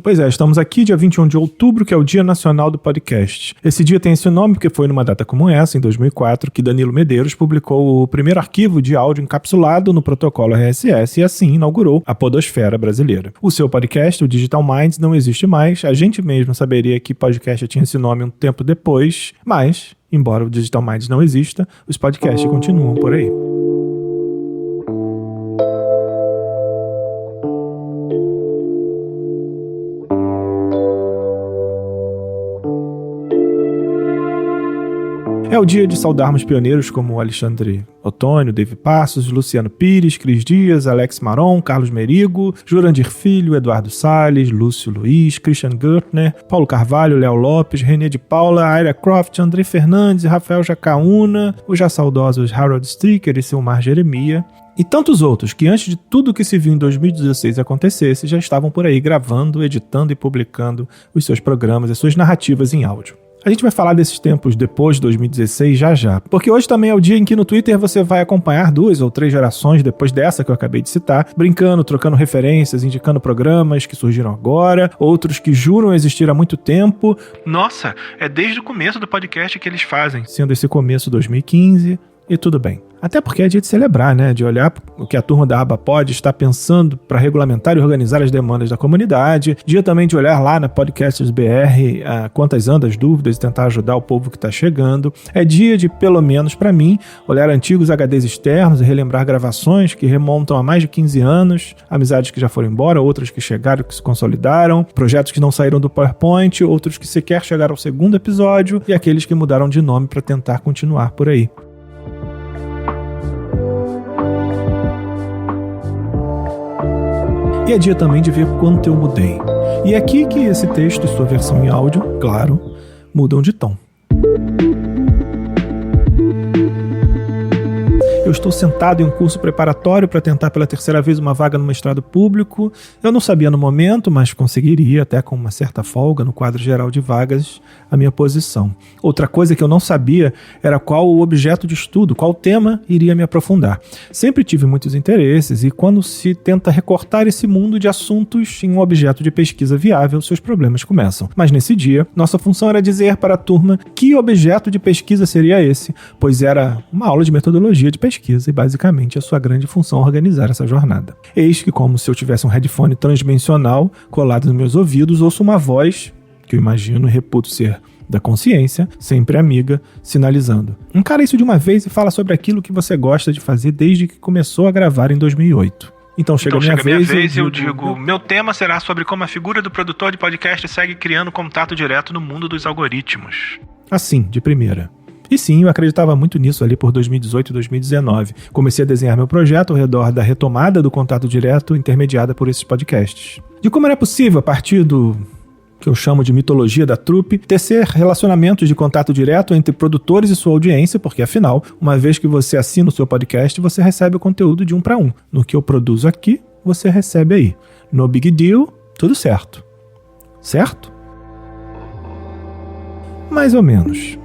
Pois é, estamos aqui dia 21 de outubro, que é o Dia Nacional do Podcast. Esse dia tem esse nome porque foi numa data como essa, em 2004, que Danilo Medeiros publicou o primeiro arquivo de áudio encapsulado no protocolo RSS e assim inaugurou a podosfera brasileira. O seu podcast, o Digital Minds, não existe mais. A gente mesmo saberia que podcast tinha esse nome um tempo depois, mas, embora o Digital Minds não exista, os podcasts continuam por aí. É o dia de saudarmos pioneiros como Alexandre Ottoni, Dave Passos, Luciano Pires, Cris Dias, Alex Maron, Carlos Merigo, Jurandir Filho, Eduardo Salles, Lúcio Luiz, Christian Gürtner, Paulo Carvalho, Léo Lopes, René de Paula, Aira Croft, André Fernandes, Rafael Jacaúna, os já saudosos Harold Stricker e Silmar Jeremia, e tantos outros que antes de tudo que se viu em 2016 acontecesse, já estavam por aí gravando, editando e publicando os seus programas e suas narrativas em áudio. A gente vai falar desses tempos depois de 2016 já, porque hoje também é o dia em que no Twitter você vai acompanhar 2 ou 3 gerações depois dessa que eu acabei de citar, brincando, trocando referências, indicando programas que surgiram agora, outros que juram existir há muito tempo. Nossa, é desde o começo do podcast que eles fazem, sendo esse começo 2015, e tudo bem. Até porque é dia de celebrar, né? De olhar o que a turma da Aba Pod está pensando para regulamentar e organizar as demandas da comunidade. Dia também de olhar lá na Podcasters BR quantas andam as dúvidas e tentar ajudar o povo que está chegando. É dia de, pelo menos para mim, olhar antigos HDs externos e relembrar gravações que remontam a mais de 15 anos, amizades que já foram embora, outras que chegaram, que se consolidaram, projetos que não saíram do PowerPoint, outros que sequer chegaram ao segundo episódio e aqueles que mudaram de nome para tentar continuar por aí. E é dia também de ver quanto eu mudei. E é aqui que esse texto e sua versão em áudio, claro, mudam de tom. Eu estou sentado em um curso preparatório para tentar pela terceira vez uma vaga no mestrado público. Eu não sabia no momento, mas conseguiria, até com uma certa folga no quadro geral de vagas, a minha posição. Outra coisa que eu não sabia era qual o objeto de estudo, qual tema iria me aprofundar. Sempre tive muitos interesses e quando se tenta recortar esse mundo de assuntos em um objeto de pesquisa viável, seus problemas começam. Mas nesse dia, nossa função era dizer para a turma que objeto de pesquisa seria esse, pois era uma aula de metodologia de pesquisa e basicamente a sua grande função é organizar essa jornada. Eis que, como se eu tivesse um headphone transdimensional colado nos meus ouvidos, ouço uma voz, que eu imagino e reputo ser da consciência, sempre amiga, sinalizando: encara isso de uma vez e fala sobre aquilo que você gosta de fazer desde que começou a gravar em 2008. Então chega a minha vez e eu digo: meu tema será sobre como a figura do produtor de podcast segue criando contato direto no mundo dos algoritmos. Assim, de primeira. E sim, eu acreditava muito nisso ali por 2018 e 2019. Comecei a desenhar meu projeto ao redor da retomada do contato direto intermediada por esses podcasts. De como era possível, a partir do que eu chamo de mitologia da trupe, tecer relacionamentos de contato direto entre produtores e sua audiência, porque afinal, uma vez que você assina o seu podcast, você recebe o conteúdo de 1 para 1. No que eu produzo aqui, você recebe aí. No big deal, tudo certo. Certo? Mais ou menos.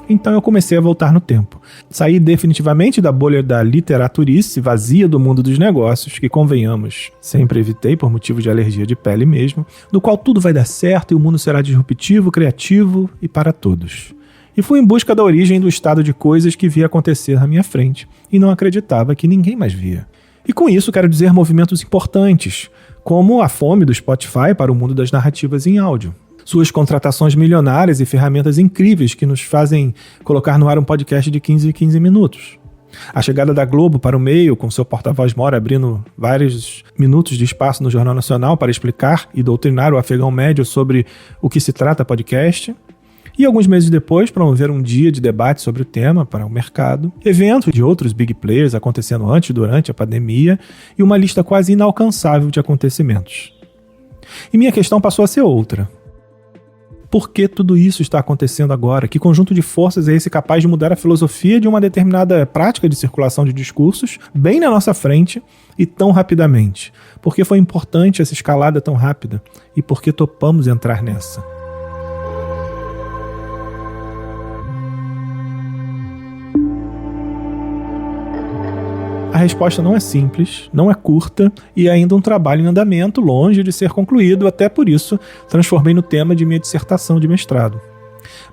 Então eu comecei a voltar no tempo. Saí definitivamente da bolha da literaturice vazia do mundo dos negócios, que, convenhamos, sempre evitei por motivo de alergia de pele mesmo, no qual tudo vai dar certo e o mundo será disruptivo, criativo e para todos. E fui em busca da origem do estado de coisas que via acontecer na minha frente e não acreditava que ninguém mais via. E com isso quero dizer movimentos importantes, como a fome do Spotify para o mundo das narrativas em áudio. Suas contratações milionárias e ferramentas incríveis que nos fazem colocar no ar um podcast de 15 em 15 minutos. A chegada da Globo para o meio, com seu porta-voz mora abrindo vários minutos de espaço no Jornal Nacional para explicar e doutrinar o afegão médio sobre o que se trata podcast. E alguns meses depois, promover um dia de debate sobre o tema para o mercado, eventos de outros big players acontecendo antes e durante a pandemia e uma lista quase inalcançável de acontecimentos. E minha questão passou a ser outra. Por que tudo isso está acontecendo agora? Que conjunto de forças é esse capaz de mudar a filosofia de uma determinada prática de circulação de discursos bem na nossa frente e tão rapidamente? Por que foi importante essa escalada tão rápida? E por que topamos entrar nessa? A resposta não é simples, não é curta e é ainda um trabalho em andamento, longe de ser concluído, até por isso transformei no tema de minha dissertação de mestrado.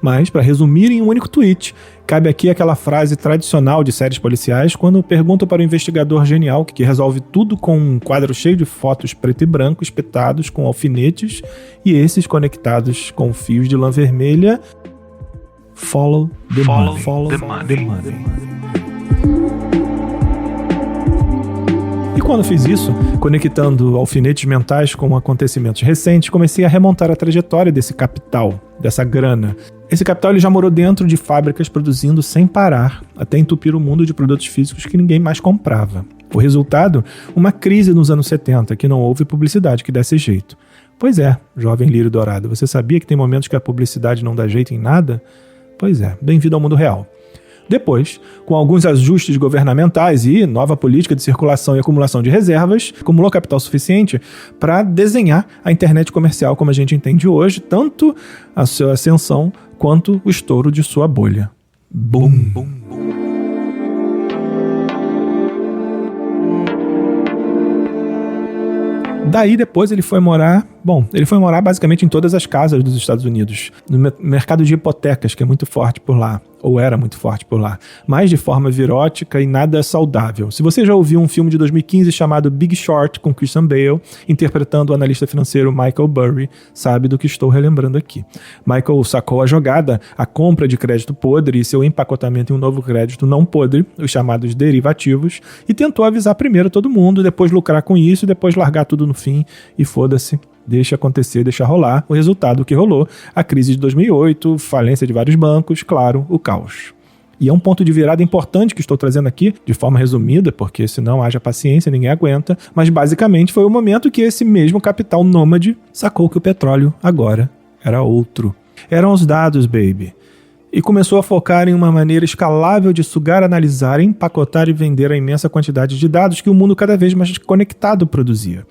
Mas, para resumir em um único tweet, cabe aqui aquela frase tradicional de séries policiais quando perguntam para o investigador genial que resolve tudo com um quadro cheio de fotos preto e branco espetados com alfinetes e esses conectados com fios de lã vermelha: Follow the money. Follow the money. E quando fiz isso, conectando alfinetes mentais com acontecimentos recentes, comecei a remontar a trajetória desse capital, dessa grana. Esse capital ele já morou dentro de fábricas produzindo sem parar, até entupir o mundo de produtos físicos que ninguém mais comprava. O resultado? Uma crise nos anos 70, que não houve publicidade que desse jeito. Pois é, jovem lírio dourado, você sabia que tem momentos que a publicidade não dá jeito em nada? Pois é, bem-vindo ao mundo real. Depois, com alguns ajustes governamentais e nova política de circulação e acumulação de reservas, acumulou capital suficiente para desenhar a internet comercial como a gente entende hoje, tanto a sua ascensão quanto o estouro de sua bolha. Bum, bum, bum. Daí depois ele foi morar basicamente em todas as casas dos Estados Unidos, no mercado de hipotecas, que é muito forte por lá, ou era muito forte por lá, mas de forma virótica e nada saudável. Se você já ouviu um filme de 2015 chamado Big Short, com Christian Bale, interpretando o analista financeiro Michael Burry, sabe do que estou relembrando aqui. Michael sacou a jogada, a compra de crédito podre e seu empacotamento em um novo crédito não podre, os chamados derivativos, e tentou avisar primeiro todo mundo, depois lucrar com isso e depois largar tudo no fim e foda-se. Deixa acontecer, deixa rolar. O resultado que rolou, a crise de 2008, falência de vários bancos, claro, o caos. E é um ponto de virada importante que estou trazendo aqui, de forma resumida, porque se não haja paciência, ninguém aguenta, mas basicamente foi o momento que esse mesmo capital nômade sacou que o petróleo agora era outro. Eram os dados, baby. E começou a focar em uma maneira escalável de sugar, analisar, empacotar e vender a imensa quantidade de dados que o mundo cada vez mais conectado produzia.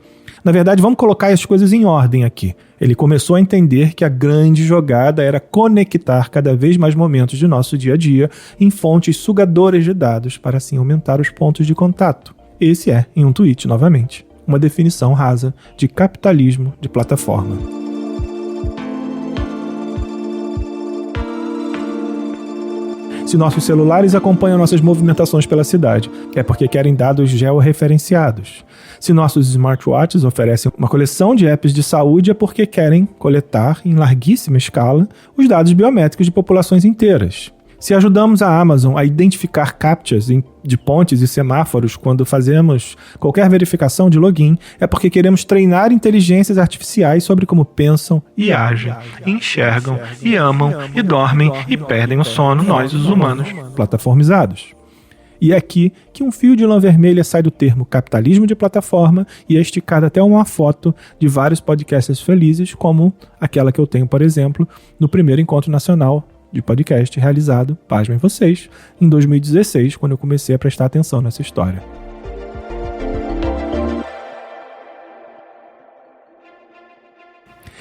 Na verdade, vamos colocar as coisas em ordem aqui. Ele começou a entender que a grande jogada era conectar cada vez mais momentos de nosso dia a dia em fontes sugadoras de dados para assim aumentar os pontos de contato. Esse é, em um tweet novamente, uma definição rasa de capitalismo de plataforma. Se nossos celulares acompanham nossas movimentações pela cidade, é porque querem dados georreferenciados. Se nossos smartwatches oferecem uma coleção de apps de saúde, é porque querem coletar, em larguíssima escala, os dados biométricos de populações inteiras. Se ajudamos a Amazon a identificar captchas de pontes e semáforos quando fazemos qualquer verificação de login, é porque queremos treinar inteligências artificiais sobre como pensam e agem, enxergam e amam e dormem e perdem o sono, nós os humanos plataformizados. E é aqui que um fio de lã vermelha sai do termo capitalismo de plataforma e é esticado até uma foto de vários podcasters felizes, como aquela que eu tenho, por exemplo, no primeiro encontro nacional de podcast realizado, pasmem vocês, em 2016, quando eu comecei a prestar atenção nessa história.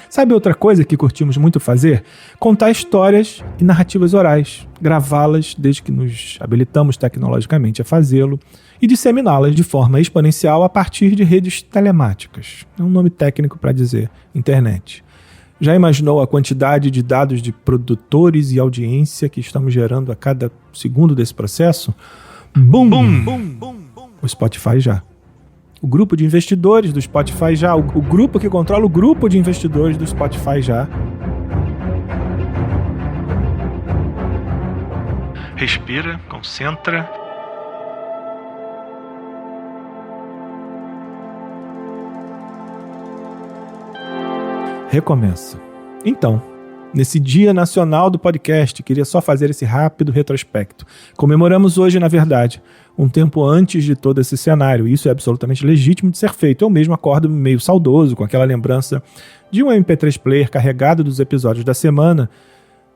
Sabe outra coisa que curtimos muito fazer? Contar histórias e narrativas orais, gravá-las desde que nos habilitamos tecnologicamente a fazê-lo e disseminá-las de forma exponencial a partir de redes telemáticas. É um nome técnico para dizer internet. Já imaginou a quantidade de dados de produtores e audiência que estamos gerando a cada segundo desse processo? Bum! Bum, bum, bum, bum. O Spotify já. O grupo de investidores do Spotify já. O grupo que controla o grupo de investidores do Spotify já. Respira, concentra. Recomeça. Então, nesse Dia Nacional do Podcast, queria só fazer esse rápido retrospecto. Comemoramos hoje, na verdade, um tempo antes de todo esse cenário. Isso é absolutamente legítimo de ser feito. Eu mesmo acordo meio saudoso com aquela lembrança de um MP3 player carregado dos episódios da semana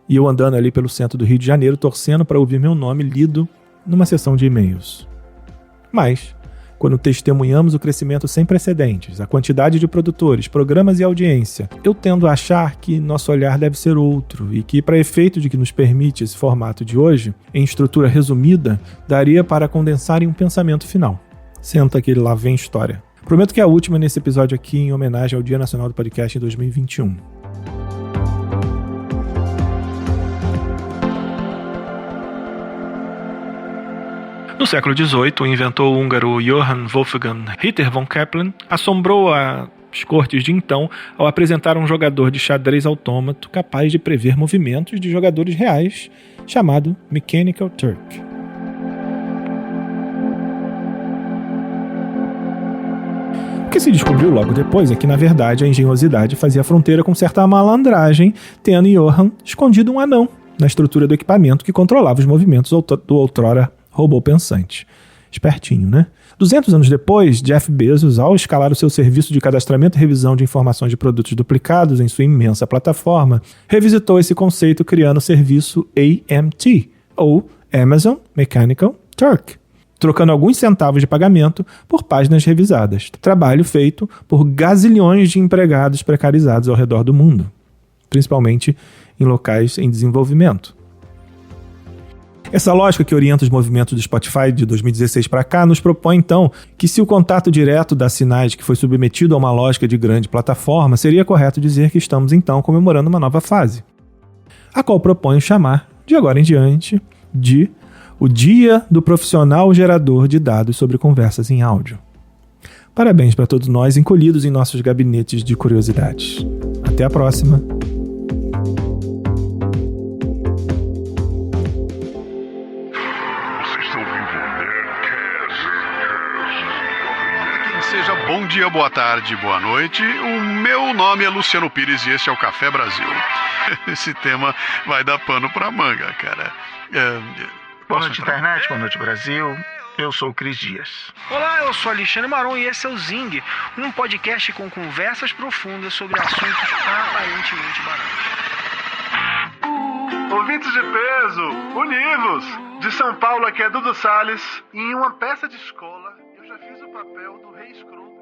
e eu andando ali pelo centro do Rio de Janeiro torcendo para ouvir meu nome lido numa sessão de e-mails. Mas quando testemunhamos o crescimento sem precedentes, a quantidade de produtores, programas e audiência, eu tendo a achar que nosso olhar deve ser outro e que, para efeito de que nos permite esse formato de hoje, em estrutura resumida, daria para condensar em um pensamento final. Senta que lá vem história. Prometo que é a última nesse episódio aqui em homenagem ao Dia Nacional do Podcast em 2021. No século XVIII, o inventor húngaro Johann Wolfgang Ritter von Kepler assombrou as cortes de então ao apresentar um jogador de xadrez autômato capaz de prever movimentos de jogadores reais, chamado Mechanical Turk. O que se descobriu logo depois é que, na verdade, a engenhosidade fazia fronteira com certa malandragem, tendo Johann escondido um anão na estrutura do equipamento que controlava os movimentos do outrora robô pensante. Espertinho, né? 200 anos depois, Jeff Bezos, ao escalar o seu serviço de cadastramento e revisão de informações de produtos duplicados em sua imensa plataforma, revisitou esse conceito criando o serviço AMT, ou Amazon Mechanical Turk, trocando alguns centavos de pagamento por páginas revisadas. Trabalho feito por gazilhões de empregados precarizados ao redor do mundo, principalmente em locais em desenvolvimento. Essa lógica que orienta os movimentos do Spotify de 2016 para cá nos propõe, então, que se o contato direto dá sinais que foi submetido a uma lógica de grande plataforma, seria correto dizer que estamos, então, comemorando uma nova fase, a qual proponho chamar, de agora em diante, de o Dia do Profissional Gerador de Dados sobre Conversas em Áudio. Parabéns para todos nós encolhidos em nossos gabinetes de curiosidades. Até a próxima! Bom dia, boa tarde, boa noite. O meu nome é Luciano Pires e esse é o Café Brasil. Esse tema vai dar pano pra manga, cara. Boa noite, internet. Boa noite, Brasil. Eu sou o Cris Dias. Olá, eu sou Alexandre Maron e esse é o Zing, um podcast com conversas profundas sobre assuntos aparentemente banais. Ouvintes de peso, univos! De São Paulo, aqui é Dudu Salles. E em uma peça de escola, eu já fiz o papel do rei escroto